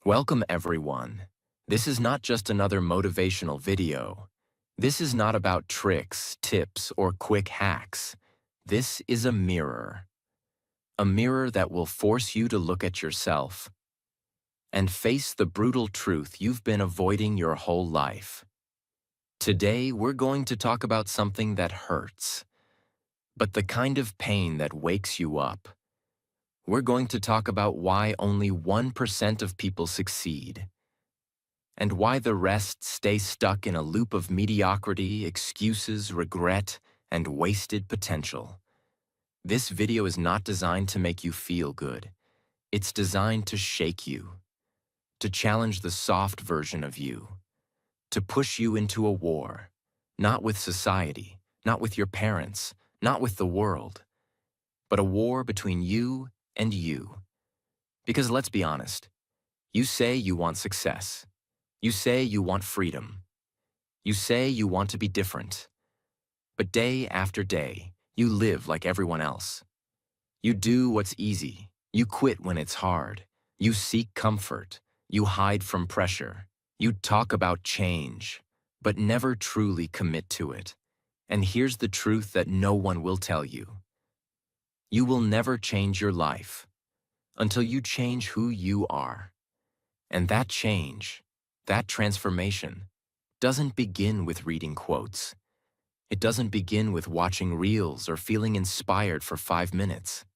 Welcome everyone. This is not just another motivational video. This is not about tricks, tips, or quick hacks. This is a mirror. A mirror that will force you to look at yourself and face the brutal truth you've been avoiding your whole life. Today, we're going to talk about something that hurts, but the kind of pain that wakes you up. We're going to talk about why only 1% of people succeed, and why the rest stay stuck in a loop of mediocrity, excuses, regret, and wasted potential. This video is not designed to make you feel good. It's designed to shake you, to challenge the soft version of you, to push you into a war, not with society, not with your parents, not with the world, but a war between you and you. Because let's be honest, you say you want success. You say you want freedom. You say you want to be different. But day after day, you live like everyone else. You do what's easy. You quit when it's hard. You seek comfort. You hide from pressure. You talk about change, but never truly commit to it. And here's the truth that no one will tell you. You will never change your life until you change who you are. And that change, that transformation, doesn't begin with reading quotes. It doesn't begin with watching reels or feeling inspired for 5 minutes.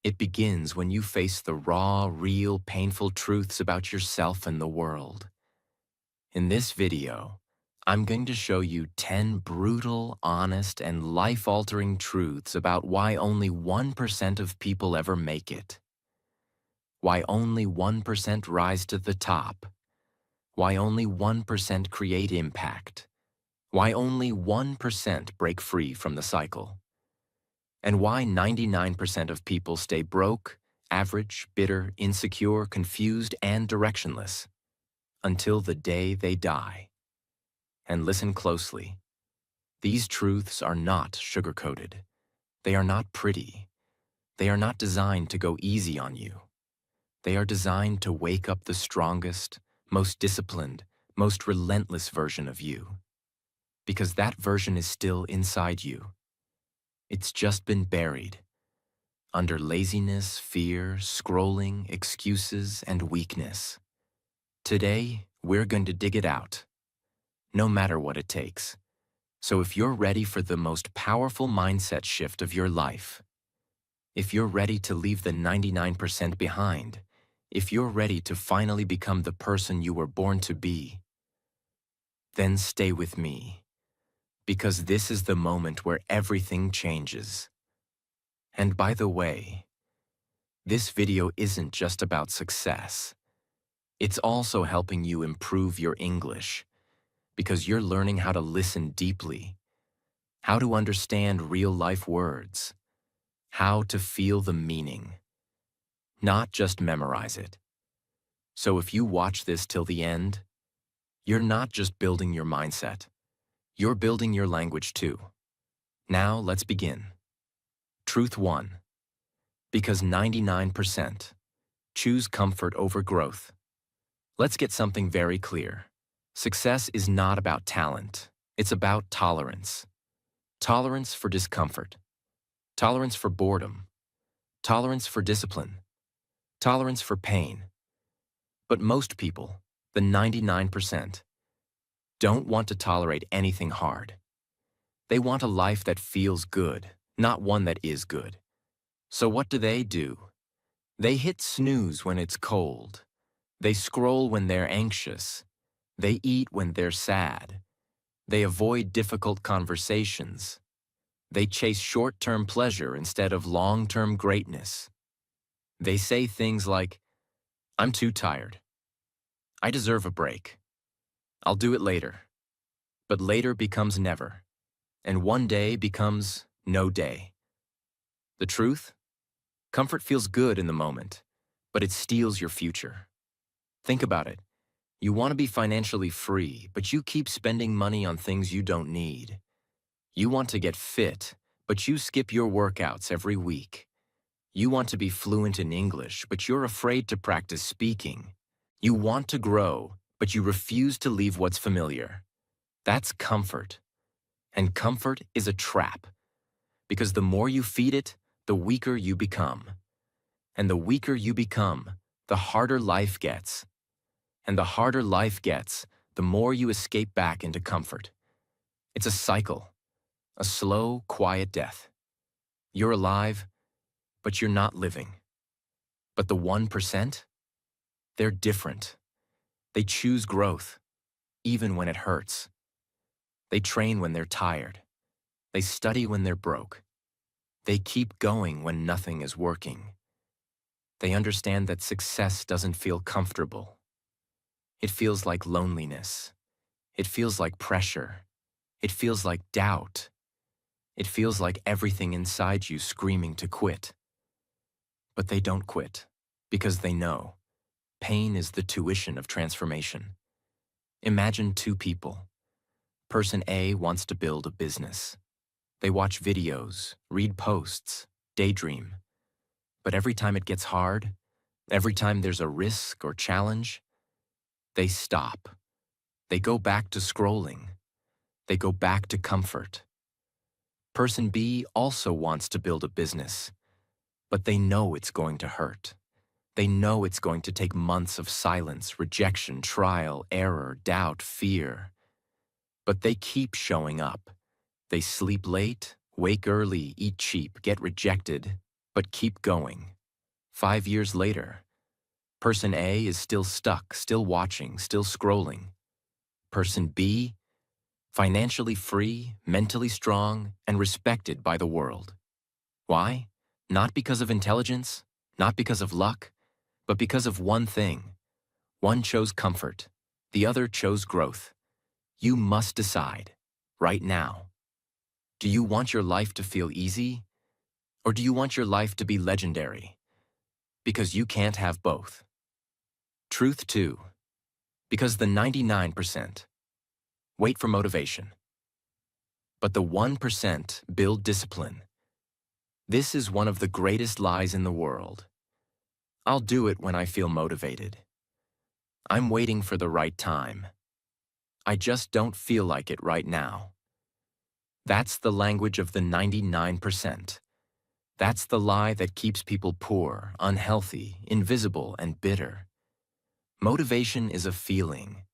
It begins when you face the raw, real, painful truths about yourself and the world. In this video, I'm going to show you 10 brutal, honest, and life-altering truths about why only 1% of people ever make it. Why only 1% rise to the top. Why only 1% create impact. Why only 1% break free from the cycle. And why 99% of people stay broke, average, bitter, insecure, confused, and directionless until the day they die. And listen closely. These truths are not sugar-coated. They are not pretty. They are not designed to go easy on you. They are designed to wake up the strongest, most disciplined, most relentless version of you. Because that version is still inside you. It's just been buried under laziness, fear, scrolling, excuses, and weakness. Today, we're going to dig it out, no matter what it takes. So if you're ready for the most powerful mindset shift of your life, if you're ready to leave the 99% behind, if you're ready to finally become the person you were born to be, then stay with me, because this is the moment where everything changes. And by the way, this video isn't just about success. It's also helping you improve your English, because you're learning how to listen deeply, how to understand real-life words, how to feel the meaning, not just memorize it. So if you watch this till the end, you're not just building your mindset, you're building your language too. Now let's begin. Truth 1. Because 99% choose comfort over growth. Let's get something very clear. Success is not about talent. It's about tolerance. Tolerance for discomfort. Tolerance for boredom. Tolerance for discipline. Tolerance for pain. But most people, the 99%, don't want to tolerate anything hard. They want a life that feels good, not one that is good. So what do? They hit snooze when it's cold. They scroll when they're anxious. They eat when they're sad. They avoid difficult conversations. They chase short-term pleasure instead of long-term greatness. They say things like, "I'm too tired. I deserve a break. I'll do it later." But later becomes never, and one day becomes no day. The truth? Comfort feels good in the moment, but it steals your future. Think about it. You want to be financially free, but you keep spending money on things you don't need. You want to get fit, but you skip your workouts every week. You want to be fluent in English, but you're afraid to practice speaking. You want to grow, but you refuse to leave what's familiar. That's comfort. And comfort is a trap, because the more you feed it, the weaker you become. And the weaker you become, the harder life gets. And the harder life gets, the more you escape back into comfort. It's a cycle, a slow, quiet death. You're alive, but you're not living. But the 1%? They're different. They choose growth, even when it hurts. They train when they're tired. They study when they're broke. They keep going when nothing is working. They understand that success doesn't feel comfortable. It feels like loneliness. It feels like pressure. It feels like doubt. It feels like everything inside you screaming to quit. But they don't quit, because they know pain is the tuition of transformation. Imagine two people. Person A wants to build a business. They watch videos, read posts, daydream. But every time it gets hard, every time there's a risk or challenge, they stop. They go back to scrolling. They go back to comfort. Person B also wants to build a business, but they know it's going to hurt. They know it's going to take months of silence, rejection, trial, error, doubt, fear. But they keep showing up. They sleep late, wake early, eat cheap, get rejected, but keep going. 5 years later, person A is still stuck, still watching, still scrolling. Person B, financially free, mentally strong, and respected by the world. Why? Not because of intelligence, not because of luck, but because of one thing. One chose comfort, the other chose growth. You must decide, right now. Do you want your life to feel easy, or do you want your life to be legendary? Because you can't have both. Truth 2. Because the 99% wait for motivation, but the 1% build discipline. This is one of the greatest lies in the world. I'll do it when I feel motivated. I'm waiting for the right time. I just don't feel like it right now. That's the language of the 99%. That's the lie that keeps people poor, unhealthy, invisible, and bitter. Motivation is a feeling.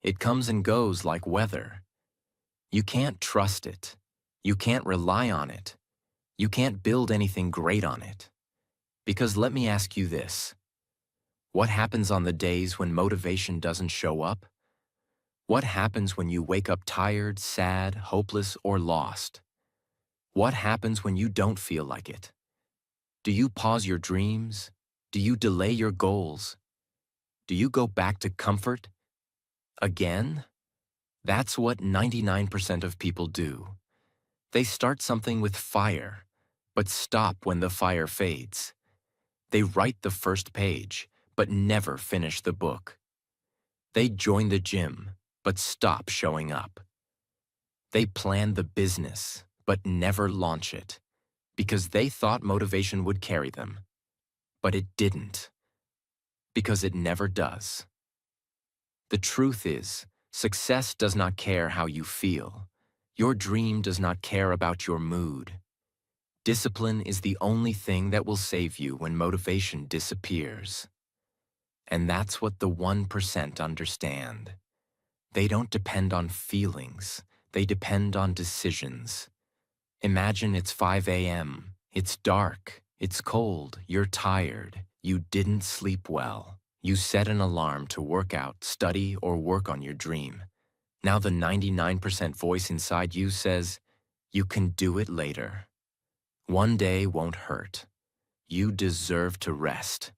It comes and goes like weather. You can't trust it. You can't rely on it. You can't build anything great on it. Because let me ask you this. What happens on the days when motivation doesn't show up? What happens when you wake up tired, sad, hopeless, or lost? What happens when you don't feel like it? Do you pause your dreams? Do you delay your goals? Do you go back to comfort? Again? That's what 99% of people do. They start something with fire, but stop when the fire fades. They write the first page, but never finish the book. They join the gym, but stop showing up. They plan the business, but never launch it, because they thought motivation would carry them. But it didn't, because it never does. The truth is, success does not care how you feel. Your dream does not care about your mood. Discipline is the only thing that will save you when motivation disappears. And that's what the 1% understand. They don't depend on feelings. They depend on decisions. Imagine it's 5 a.m. It's dark. It's cold. You're tired. You didn't sleep well. You set an alarm to work out, study, or work on your dream. Now the 99% voice inside you says, you can do it later. One day won't hurt. You deserve to rest.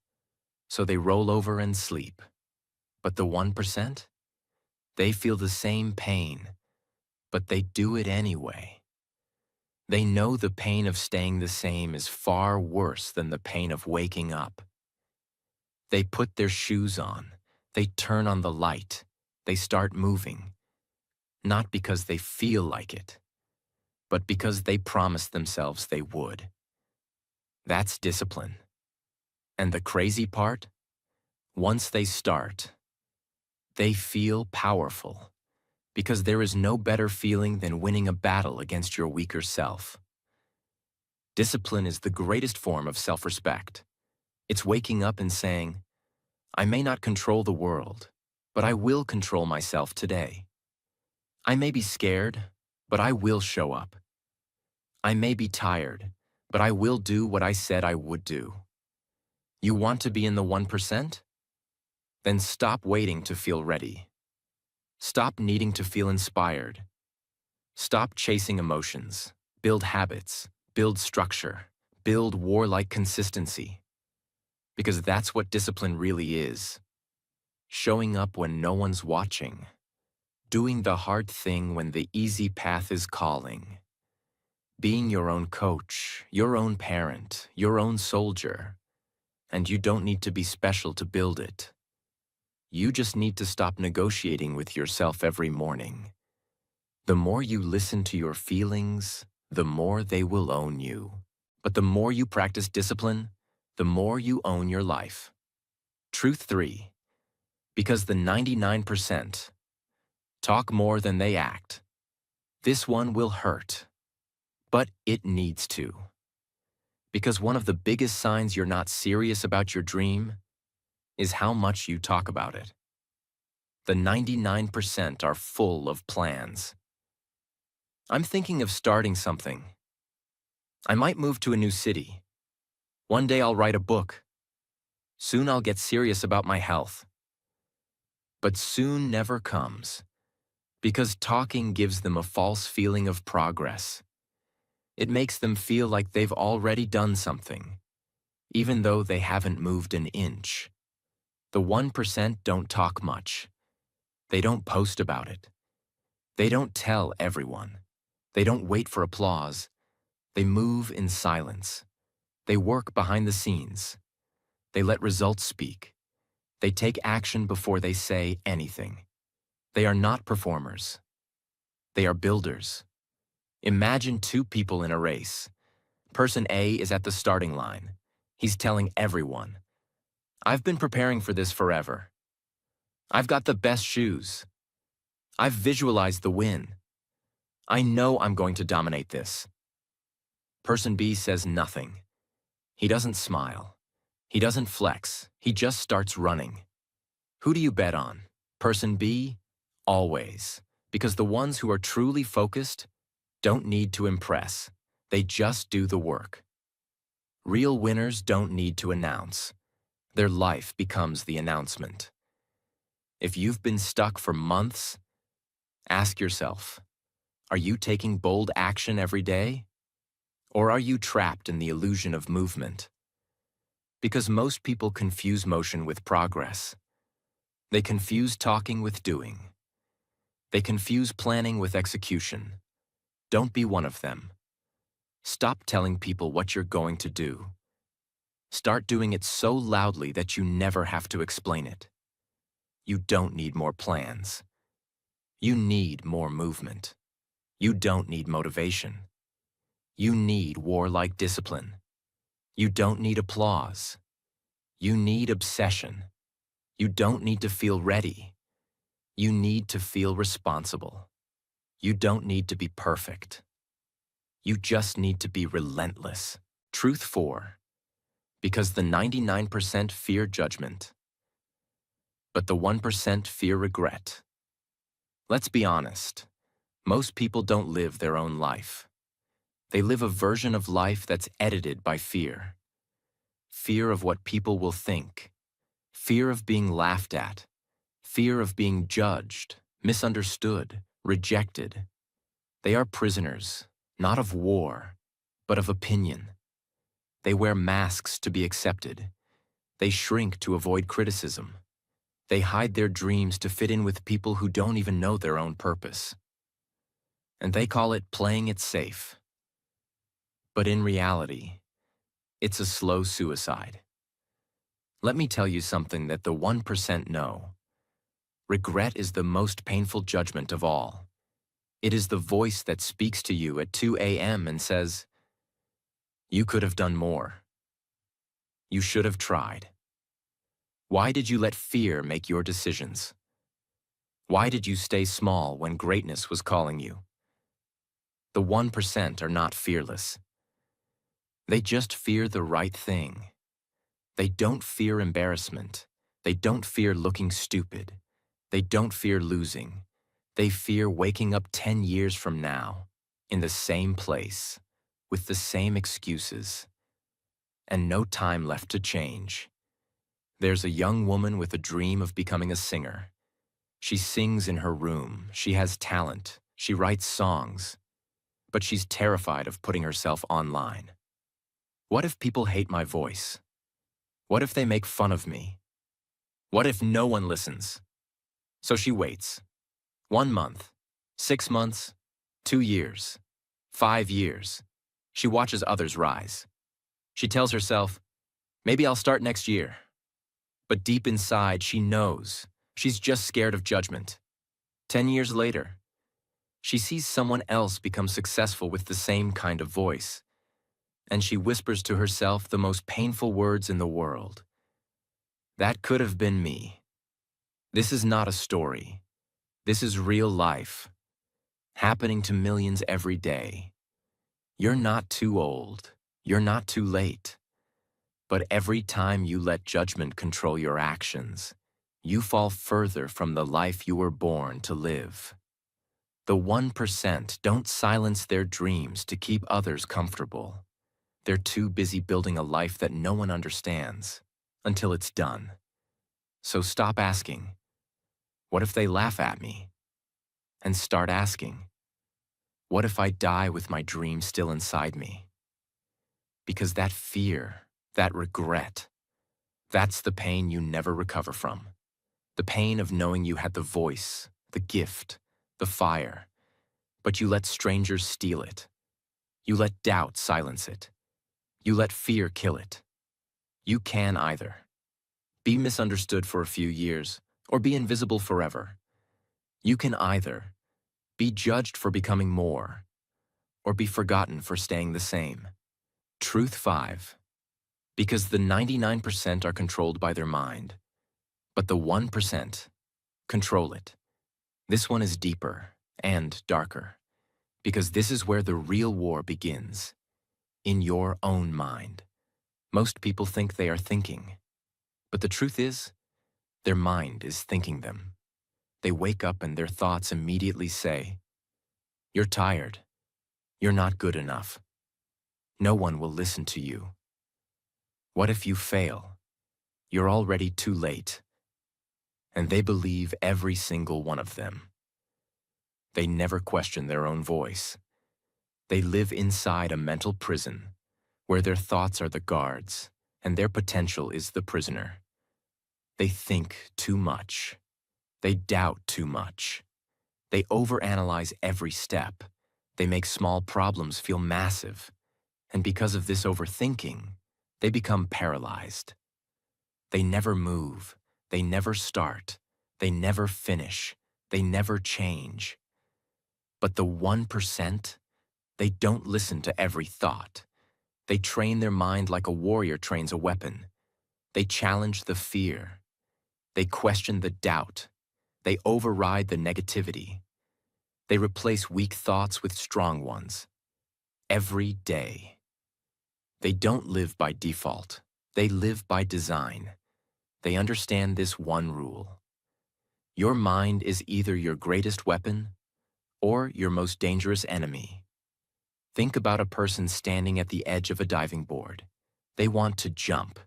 So they roll over and sleep. But the 1%? They feel the same pain, but they do it anyway. They know the pain of staying the same is far worse than the pain of waking up. They put their shoes on. They turn on the light. They start moving. Not because they feel like it, but because they promised themselves they would. That's discipline. And the crazy part? Once they start, they feel powerful because there is no better feeling than winning a battle against your weaker self. Discipline is the greatest form of self-respect. It's waking up and saying, I may not control the world, but I will control myself today. I may be scared, but I will show up. I may be tired, but I will do what I said I would do. You want to be in the 1%? Then stop waiting to feel ready. Stop needing to feel inspired. Stop chasing emotions. Build habits. Build structure. Build warlike consistency. Because that's what discipline really is. Showing up when no one's watching. Doing the hard thing when the easy path is calling. Being your own coach, your own parent, your own soldier. And you don't need to be special to build it. You just need to stop negotiating with yourself every morning. The more you listen to your feelings, the more they will own you. But the more you practice discipline, the more you own your life. Truth 3. Because the 99% talk more than they act. This one will hurt, but it needs to. Because one of the biggest signs you're not serious about your dream is how much you talk about it. The 99% are full of plans. I'm thinking of starting something. I might move to a new city. One day I'll write a book. Soon I'll get serious about my health. But soon never comes, because talking gives them a false feeling of progress. It makes them feel like they've already done something, even though they haven't moved an inch. The 1% don't talk much. They don't post about it. They don't tell everyone. They don't wait for applause. They move in silence. They work behind the scenes. They let results speak. They take action before they say anything. They are not performers. They are builders. Imagine two people in a race. Person A is at the starting line. He's telling everyone, I've been preparing for this forever. I've got the best shoes. I've visualized the win. I know I'm going to dominate this. Person B says nothing. He doesn't smile. He doesn't flex. He just starts running. Who do you bet on? Person B? Always. Because the ones who are truly focused don't need to impress. They just do the work. Real winners don't need to announce. Their life becomes the announcement. If you've been stuck for months, ask yourself, are you taking bold action every day? Or are you trapped in the illusion of movement? Because most people confuse motion with progress. They confuse talking with doing. They confuse planning with execution. Don't be one of them. Stop telling people what you're going to do. Start doing it so loudly that you never have to explain it. You don't need more plans. You need more movement. You don't need motivation. You need warlike discipline. You don't need applause. You need obsession. You don't need to feel ready. You need to feel responsible. You don't need to be perfect. You just need to be relentless. Truth 4. Because the 99% fear judgment, but the 1% fear regret. Let's be honest. Most people don't live their own life. They live a version of life that's edited by fear. Fear of what people will think. Fear of being laughed at. Fear of being judged, misunderstood, rejected. They are prisoners, not of war, but of opinion. They wear masks to be accepted. They shrink to avoid criticism. They hide their dreams to fit in with people who don't even know their own purpose. And they call it playing it safe. But in reality, it's a slow suicide. Let me tell you something that the 1% know. Regret is the most painful judgment of all. It is the voice that speaks to you at 2 a.m. and says, you could have done more. You should have tried. Why did you let fear make your decisions? Why did you stay small when greatness was calling you? The 1% are not fearless. They just fear the right thing. They don't fear embarrassment. They don't fear looking stupid. They don't fear losing. They fear waking up 10 years from now, in the same place, with the same excuses, and no time left to change. There's a young woman with a dream of becoming a singer. She sings in her room, she has talent, she writes songs, but she's terrified of putting herself online. What if people hate my voice? What if they make fun of me? What if no one listens? So she waits. 1 month, 6 months, 2 years, 5 years. She watches others rise. She tells herself, maybe I'll start next year. But deep inside, she knows she's just scared of judgment. 10 years later, she sees someone else become successful with the same kind of voice, and she whispers to herself the most painful words in the world. That could have been me. This is not a story. This is real life, happening to millions every day. You're not too old. You're not too late. But every time you let judgment control your actions, you fall further from the life you were born to live. The 1% don't silence their dreams to keep others comfortable. They're too busy building a life that no one understands until it's done. So stop asking, what if they laugh at me? And start asking, what if I die with my dream still inside me? Because that fear, that regret, that's the pain you never recover from. The pain of knowing you had the voice, the gift, the fire, but you let strangers steal it. You let doubt silence it. You let fear kill it. You can either be misunderstood for a few years or be invisible forever. You can either be judged for becoming more or be forgotten for staying the same. Truth 5. Because the 99% are controlled by their mind, but the 1% control it. This one is deeper and darker, because this is where the real war begins, in your own mind. Most people think they are thinking, but the truth is, their mind is thinking them. They wake up and their thoughts immediately say, you're tired. You're not good enough. No one will listen to you. What if you fail? You're already too late. And they believe every single one of them. They never question their own voice. They live inside a mental prison where their thoughts are the guards and their potential is the prisoner. They think too much. They doubt too much. They overanalyze every step. They make small problems feel massive. And because of this overthinking, they become paralyzed. They never move. They never start. They never finish. They never change. But the 1%, they don't listen to every thought. They train their mind like a warrior trains a weapon. They challenge the fear. They question the doubt. They override the negativity. They replace weak thoughts with strong ones. Every day. They don't live by default. They live by design. They understand this one rule. Your mind is either your greatest weapon or your most dangerous enemy. Think about a person standing at the edge of a diving board. They want to jump.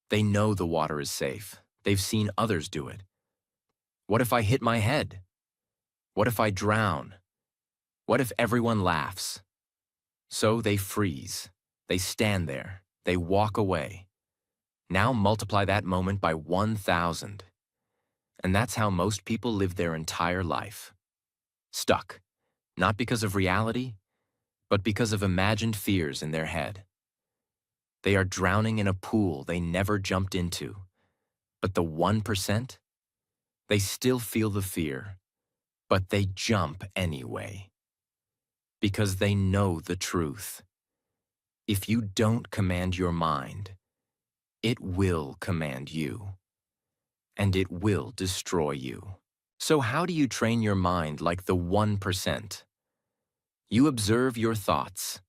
They know the water is safe. They've seen others do it. What if I hit my head? What if I drown? What if everyone laughs? So they freeze. They stand there. They walk away. Now multiply that moment by 1,000. And that's how most people live their entire life. Stuck. Not because of reality, but because of imagined fears in their head. They are drowning in a pool they never jumped into. But the 1%? They still feel the fear, but they jump anyway. Because they know the truth. If you don't command your mind, it will command you. and it will destroy you. So how do you train your mind like the 1%? You observe your thoughts,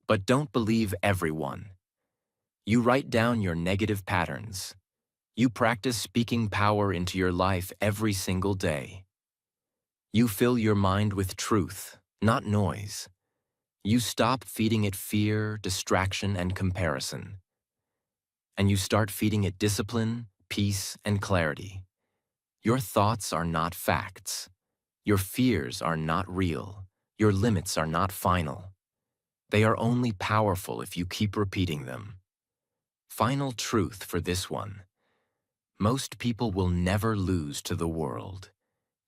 but don't believe everyone. You write down your negative patterns. You practice speaking power into your life every single day. You fill your mind with truth, not noise. You stop feeding it fear, distraction, and comparison. And you start feeding it discipline, peace, and clarity. Your thoughts are not facts. Your fears are not real. Your limits are not final. They are only powerful if you keep repeating them. Final truth for this one. Most people will never lose to the world.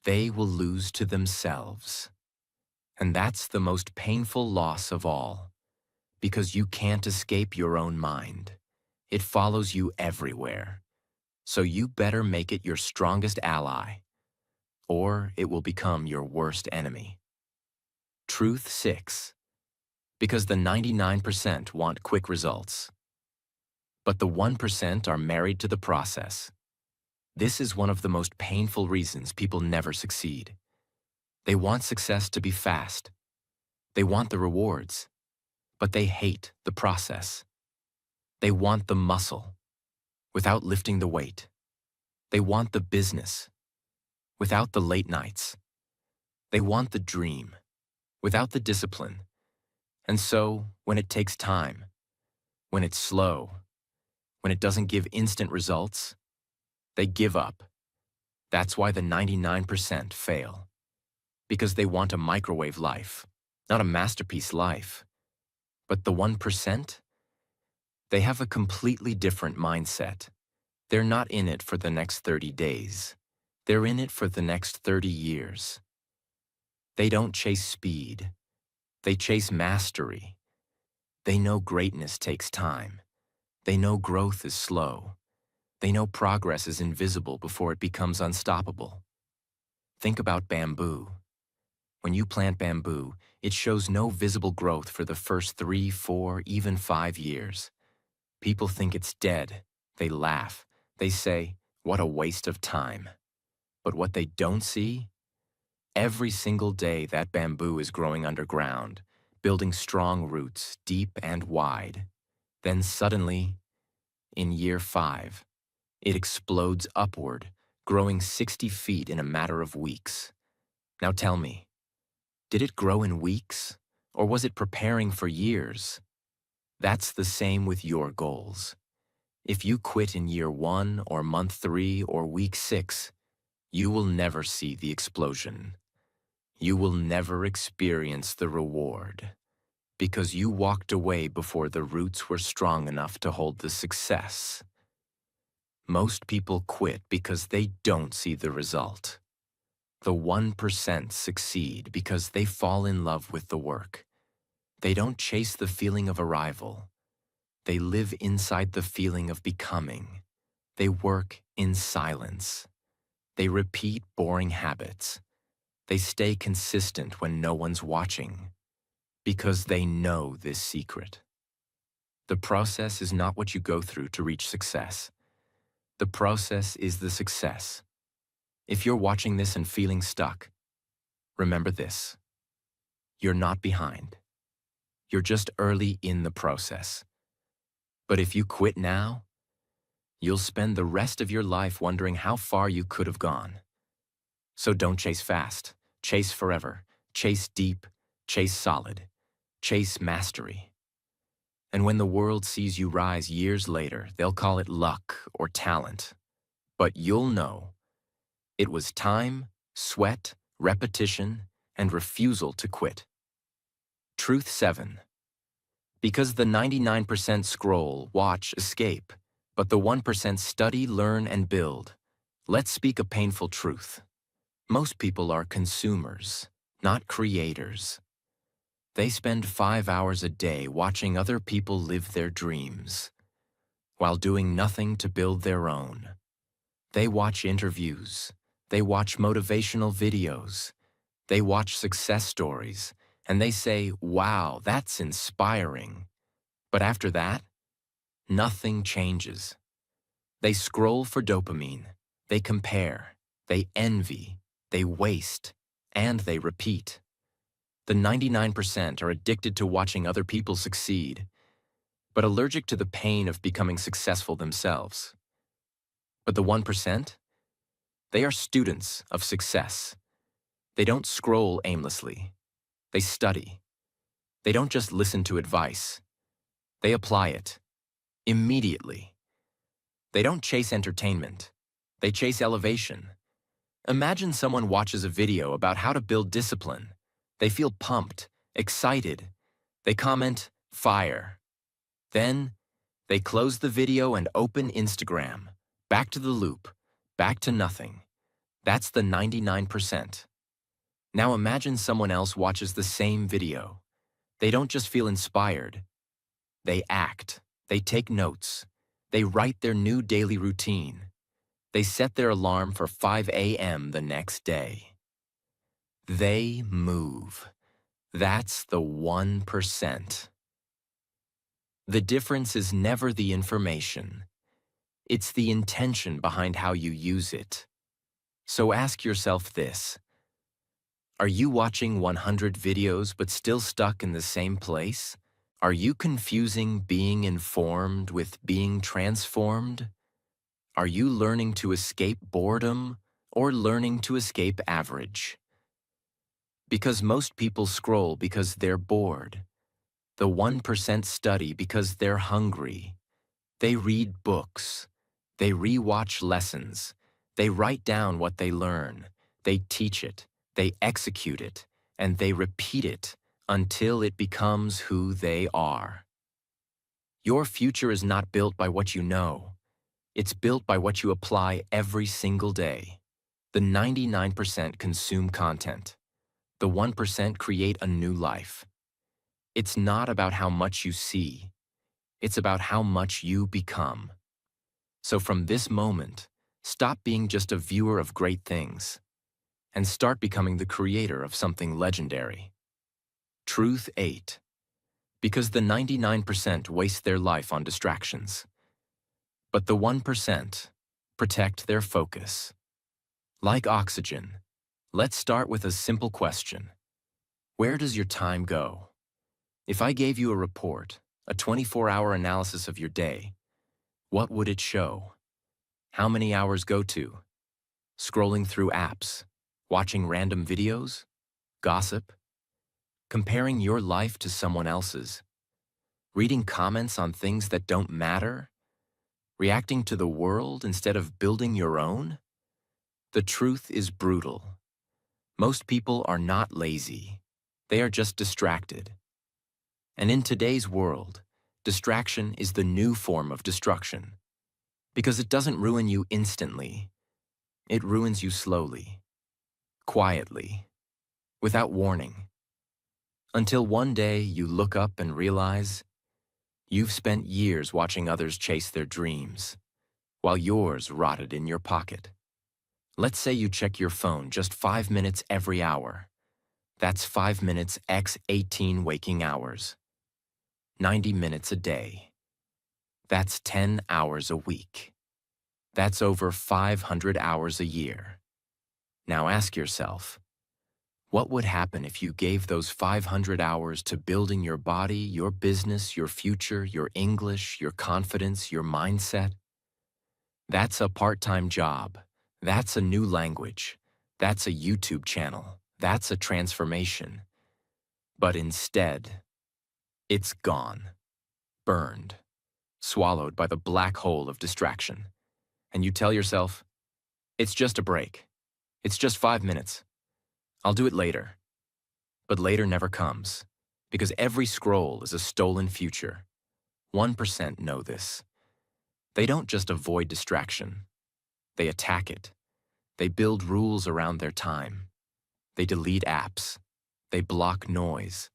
They will lose to themselves. And that's the most painful loss of all, because you can't escape your own mind. It follows you everywhere. So you better make it your strongest ally, or it will become your worst enemy. Truth 6. Because the 99% want quick results. But the 1% are married to the process. This is one of the most painful reasons people never succeed. They want success to be fast. They want the rewards, but they hate the process. They want the muscle without lifting the weight. They want the business without the late nights. They want the dream without the discipline. And so, when it takes time, when it's slow, when it doesn't give instant results, they give up. That's why the 99% fail. Because they want a microwave life, not a masterpiece life. But the 1%? They have a completely different mindset. They're not in it for the next 30 days. They're in it for the next 30 years. They don't chase speed. They chase mastery. They know greatness takes time. They know growth is slow. They know progress is invisible before it becomes unstoppable. Think about bamboo. When you plant bamboo, it shows no visible growth for the first 3, 4, even 5 years. People think it's dead. They laugh. They say, "What a waste of time." But what they don't see? Every single day that bamboo is growing underground, building strong roots deep and wide. Then suddenly, in year 5, it explodes upward, growing 60 feet in a matter of weeks. Now tell me, did it grow in weeks, or was it preparing for years? That's the same with your goals. If you quit in year 1 or month 3 or week 6, you will never see the explosion. You will never experience the reward, because you walked away before the roots were strong enough to hold the success. Most people quit because they don't see the result. The 1% succeed because they fall in love with the work. They don't chase the feeling of arrival. They live inside the feeling of becoming. They work in silence. They repeat boring habits. They stay consistent when no one's watching, because they know this secret. The process is not what you go through to reach success. The process is the success. If you're watching this and feeling stuck, remember this. You're not behind. You're just early in the process. But if you quit now, you'll spend the rest of your life wondering how far you could have gone. So don't chase fast. Chase forever. Chase deep. Chase solid. Chase mastery. And when the world sees you rise years later, they'll call it luck or talent. But you'll know it was time, sweat, repetition, and refusal to quit. Truth 7. Because the 99% scroll, watch, escape, but the 1% study, learn, and build. Let's speak a painful truth. Most people are consumers, not creators. They spend 5 hours a day watching other people live their dreams, while doing nothing to build their own. They watch interviews. They watch motivational videos. They watch success stories, and they say, "Wow, that's inspiring." But after that, nothing changes. They scroll for dopamine. They compare, they envy, they waste, and they repeat. The 99% are addicted to watching other people succeed, but allergic to the pain of becoming successful themselves. But the 1%? They are students of success. They don't scroll aimlessly. They study. They don't just listen to advice. They apply it. Immediately. They don't chase entertainment. They chase elevation. Imagine someone watches a video about how to build discipline. They feel pumped, excited. They comment, "Fire." Then, they close the video and open Instagram. Back to the loop. Back to nothing. That's the 99%. Now imagine someone else watches the same video. They don't just feel inspired. They act. They take notes. They write their new daily routine. They set their alarm for 5 a.m. the next day. They move. That's the 1%. The difference is never the information. It's the intention behind how you use it. So ask yourself this. Are you watching 100 videos but still stuck in the same place? Are you confusing being informed with being transformed? Are you learning to escape boredom or learning to escape average? Because most people scroll because they're bored. The 1% study because they're hungry. They read books. They rewatch lessons. They write down what they learn. They teach it. They execute it. And they repeat it until it becomes who they are. Your future is not built by what you know. It's built by what you apply every single day. The 99% consume content. The 1% create a new life. It's not about how much you see. It's about how much you become. So from this moment, stop being just a viewer of great things and start becoming the creator of something legendary. Truth 8. Because the 99% waste their life on distractions. But the 1% protect their focus. Like oxygen, let's start with a simple question. Where does your time go? If I gave you a report, a 24-hour analysis of your day, what would it show? How many hours go to? Scrolling through apps, watching random videos, gossip, comparing your life to someone else's, reading comments on things that don't matter, reacting to the world instead of building your own? The truth is brutal. Most people are not lazy. They are just distracted. And in today's world, distraction is the new form of destruction. Because it doesn't ruin you instantly. It ruins you slowly, quietly, without warning. Until one day you look up and realize you've spent years watching others chase their dreams, while yours rotted in your pocket. Let's say you check your phone just 5 minutes every hour. That's 5 minutes x 18 waking hours. 90 minutes a day. That's 10 hours a week. That's over 500 hours a year. Now ask yourself, what would happen if you gave those 500 hours to building your body, your business, your future, your English, your confidence, your mindset? That's a part-time job. That's a new language. That's a YouTube channel. That's a transformation. But instead, it's gone, burned, swallowed by the black hole of distraction. And you tell yourself, it's just a break. It's just 5 minutes. I'll do it later. But later never comes, because every scroll is a stolen future. 1% know this. They don't just avoid distraction. They attack it. They build rules around their time. They delete apps. They block noise.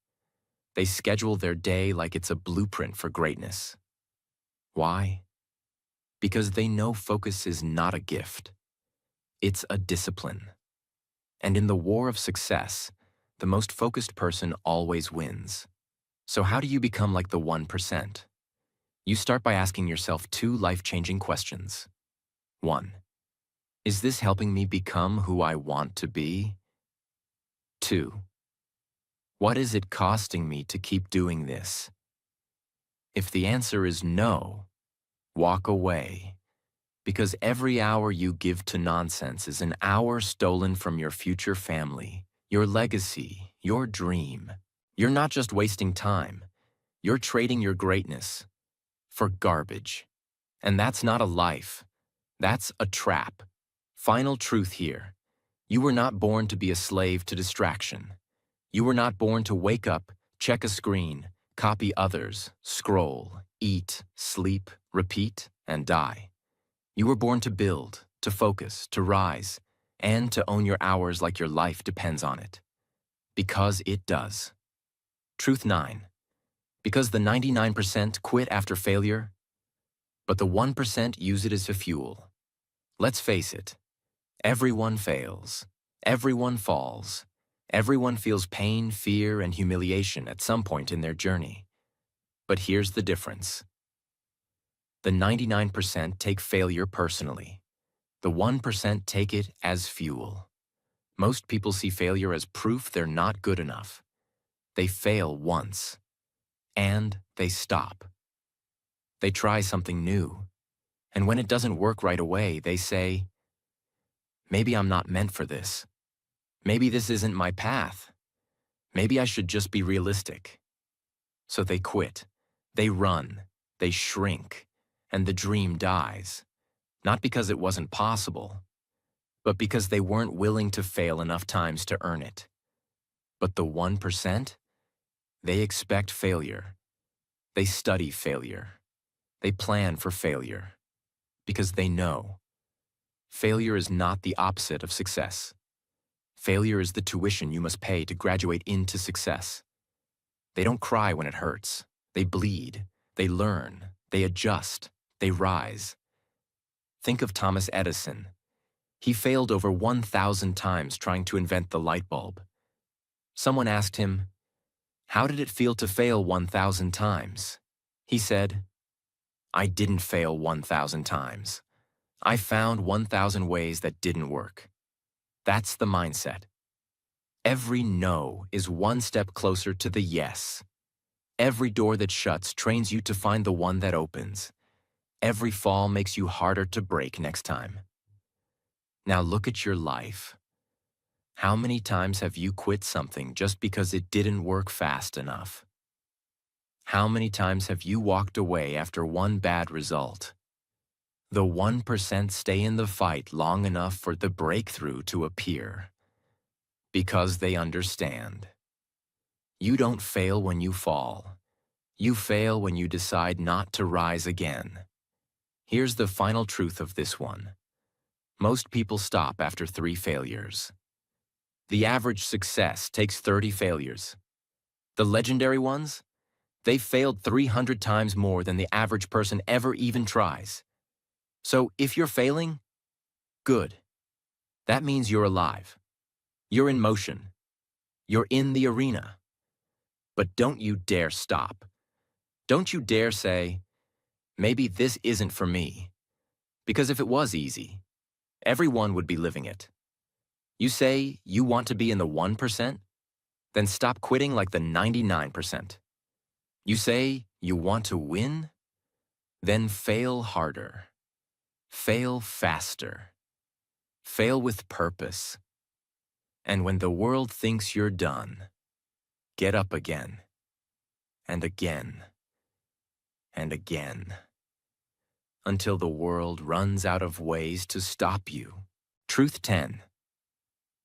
They schedule their day like it's a blueprint for greatness. Why? Because they know focus is not a gift. It's a discipline. And in the war of success, the most focused person always wins. So how do you become like the 1%? You start by asking yourself 2 life-changing questions. 1. Is this helping me become who I want to be? 2. What is it costing me to keep doing this? If the answer is no, walk away. Because every hour you give to nonsense is an hour stolen from your future family, your legacy, your dream. You're not just wasting time, you're trading your greatness for garbage. And that's not a life, that's a trap. Final truth here. You were not born to be a slave to distraction. You were not born to wake up, check a screen, copy others, scroll, eat, sleep, repeat, and die. You were born to build, to focus, to rise, and to own your hours like your life depends on it. Because it does. Truth 9. Because the 99% quit after failure, but the 1% use it as a fuel. Let's face it. Everyone fails. Everyone falls. Everyone feels pain, fear, and humiliation at some point in their journey. But here's the difference. The 99% take failure personally. The 1% take it as fuel. Most people see failure as proof they're not good enough. They fail once, and they stop. They try something new, and when it doesn't work right away, they say, maybe I'm not meant for this. Maybe this isn't my path. Maybe I should just be realistic. So they quit. They run. They shrink. And the dream dies. Not because it wasn't possible, but because they weren't willing to fail enough times to earn it. But the 1%? They expect failure. They study failure. They plan for failure. Because they know. Failure is not the opposite of success. Failure is the tuition you must pay to graduate into success. They don't cry when it hurts. They bleed. They learn. They adjust. They rise. Think of Thomas Edison. He failed over 1,000 times trying to invent the light bulb. Someone asked him, "How did it feel to fail 1,000 times?" He said, "I didn't fail 1,000 times. I found 1,000 ways that didn't work." That's the mindset. Every no is one step closer to the yes. Every door that shuts trains you to find the one that opens. Every fall makes you harder to break next time. Now look at your life. How many times have you quit something just because it didn't work fast enough? How many times have you walked away after one bad result? The 1% stay in the fight long enough for the breakthrough to appear. Because they understand. You don't fail when you fall. You fail when you decide not to rise again. Here's the final truth of this one. Most people stop after 3 failures. The average success takes 30 failures. The legendary ones? They failed 300 times more than the average person ever even tries. So if you're failing, good. That means you're alive. You're in motion. You're in the arena. But don't you dare stop. Don't you dare say, maybe this isn't for me. Because if it was easy, everyone would be living it. You say you want to be in the 1%? Then stop quitting like the 99%. You say you want to win? Then fail harder. Fail faster. Fail with purpose. And when the world thinks you're done, get up again. And again. And again. Until the world runs out of ways to stop you. Truth 10.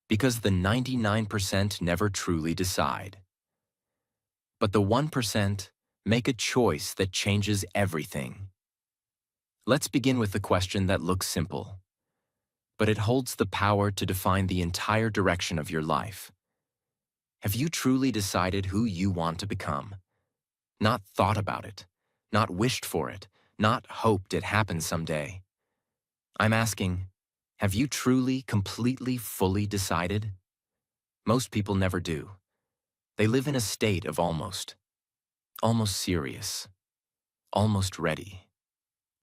Because the 99% never truly decide. But the 1% make a choice that changes everything. Let's begin with the question that looks simple, but it holds the power to define the entire direction of your life. Have you truly decided who you want to become? Not thought about it, not wished for it, not hoped it happens someday. I'm asking, have you truly, completely, fully decided? Most people never do. They live in a state of almost serious, almost ready,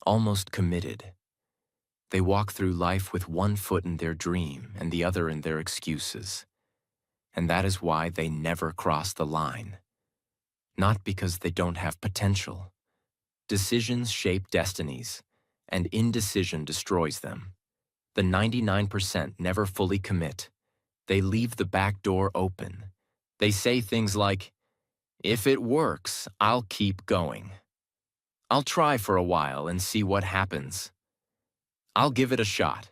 almost committed. They walk through life with one foot in their dream and the other in their excuses. And that is why they never cross the line. Not because they don't have potential. Decisions shape destinies, and indecision destroys them. The 99% never fully commit. They leave the back door open. They say things like, "If it works, I'll keep going. I'll try for a while and see what happens. I'll give it a shot."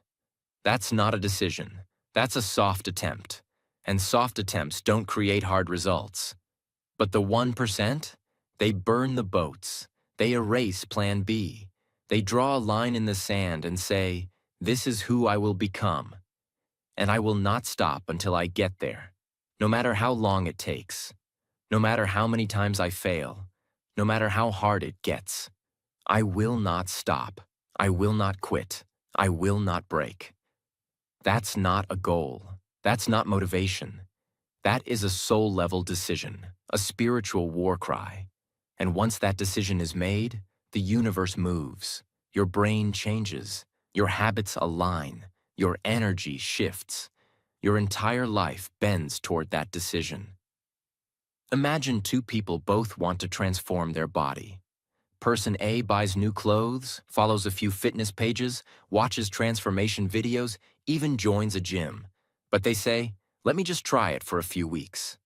That's not a decision. That's a soft attempt. And soft attempts don't create hard results. But the 1%? They burn the boats. They erase Plan B. They draw a line in the sand and say, "This is who I will become. And I will not stop until I get there. No matter how long it takes. No matter how many times I fail. No matter how hard it gets. I will not stop. I will not quit. I will not break." That's not a goal. That's not motivation. That is a soul-level decision, a spiritual war cry. And once that decision is made, the universe moves. Your brain changes. Your habits align. Your energy shifts. Your entire life bends toward that decision. Imagine two people both want to transform their body. Person A buys new clothes, follows a few fitness pages, watches transformation videos, even joins a gym. But they say, "Let me just try it for a few weeks."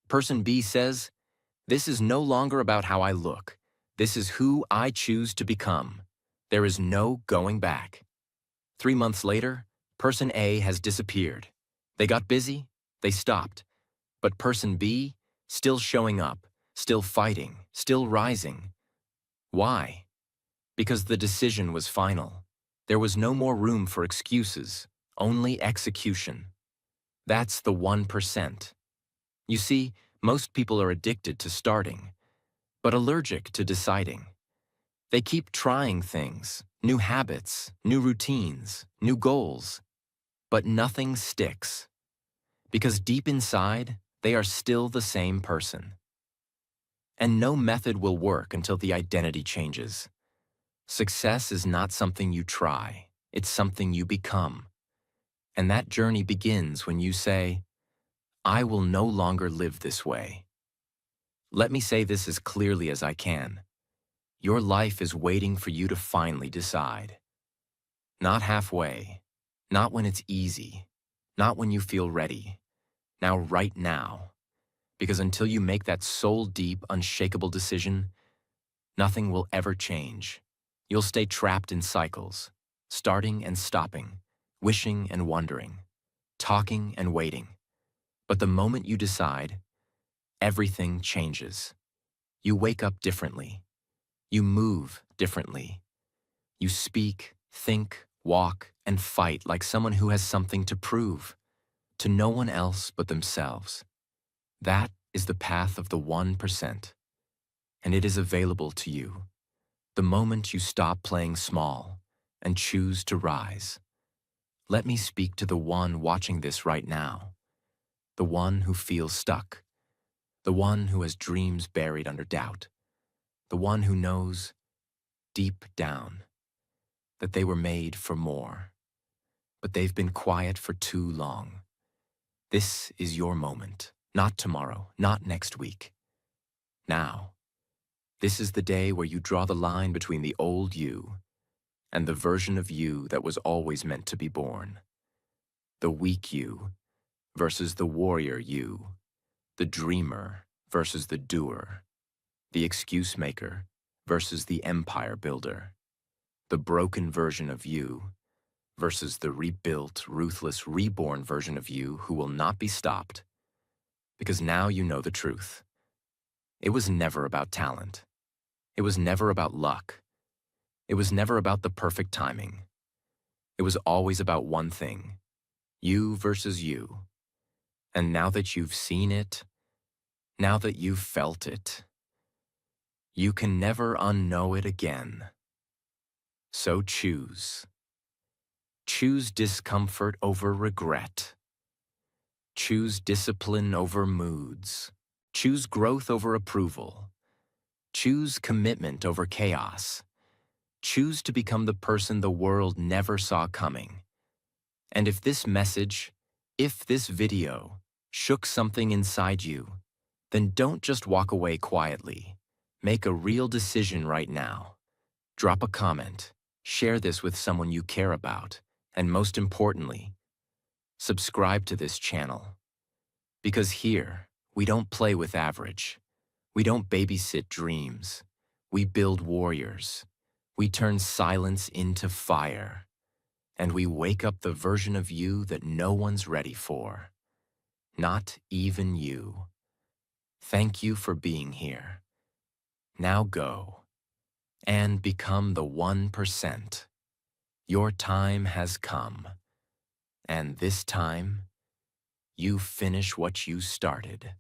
Person B says, "This is no longer about how I look. This is who I choose to become. There is no going back." 3 months later, person A has disappeared. They got busy, they stopped. But person B, still showing up, still fighting, still rising. Why? Because the decision was final. There was no more room for excuses, only execution. That's the 1%. You see, most people are addicted to starting, but allergic to deciding. They keep trying things, new habits, new routines, new goals, but nothing sticks. Because deep inside, they are still the same person. And no method will work until the identity changes. Success is not something you try, it's something you become. And that journey begins when you say, "I will no longer live this way." Let me say this as clearly as I can. Your life is waiting for you to finally decide. Not halfway, not when it's easy, not when you feel ready. Now, right now. Because until you make that soul-deep, unshakable decision, nothing will ever change. You'll stay trapped in cycles, starting and stopping, wishing and wondering, talking and waiting. But the moment you decide, everything changes. You wake up differently. You move differently. You speak, think, walk, and fight like someone who has something to prove, to no one else but themselves. That is the path of the 1%, and it is available to you. The moment you stop playing small and choose to rise. Let me speak to the one watching this right now, the one who feels stuck, the one who has dreams buried under doubt, the one who knows, deep down, that they were made for more, but they've been quiet for too long. This is your moment, not tomorrow, not next week. Now. This is the day where you draw the line between the old you and the version of you that was always meant to be born. The weak you versus the warrior you, the dreamer versus the doer, the excuse maker versus the empire builder, the broken version of you versus the rebuilt, ruthless, reborn version of you who will not be stopped. Because now you know the truth. It was never about talent. It was never about luck. It was never about the perfect timing. It was always about one thing, you versus you. And now that you've seen it, now that you've felt it, you can never unknow it again. So choose. Choose discomfort over regret. Choose discipline over moods. Choose growth over approval. Choose commitment over chaos. Choose to become the person the world never saw coming. And if this video shook something inside you, then don't just walk away quietly. Make a real decision right now. Drop a comment, share this with someone you care about, and most importantly, subscribe to this channel. Because here, we don't play with average. We don't babysit dreams. We build warriors. We turn silence into fire. And we wake up the version of you that no one's ready for. Not even you. Thank you for being here. Now go and become the 1%. Your time has come. And this time, you finish what you started.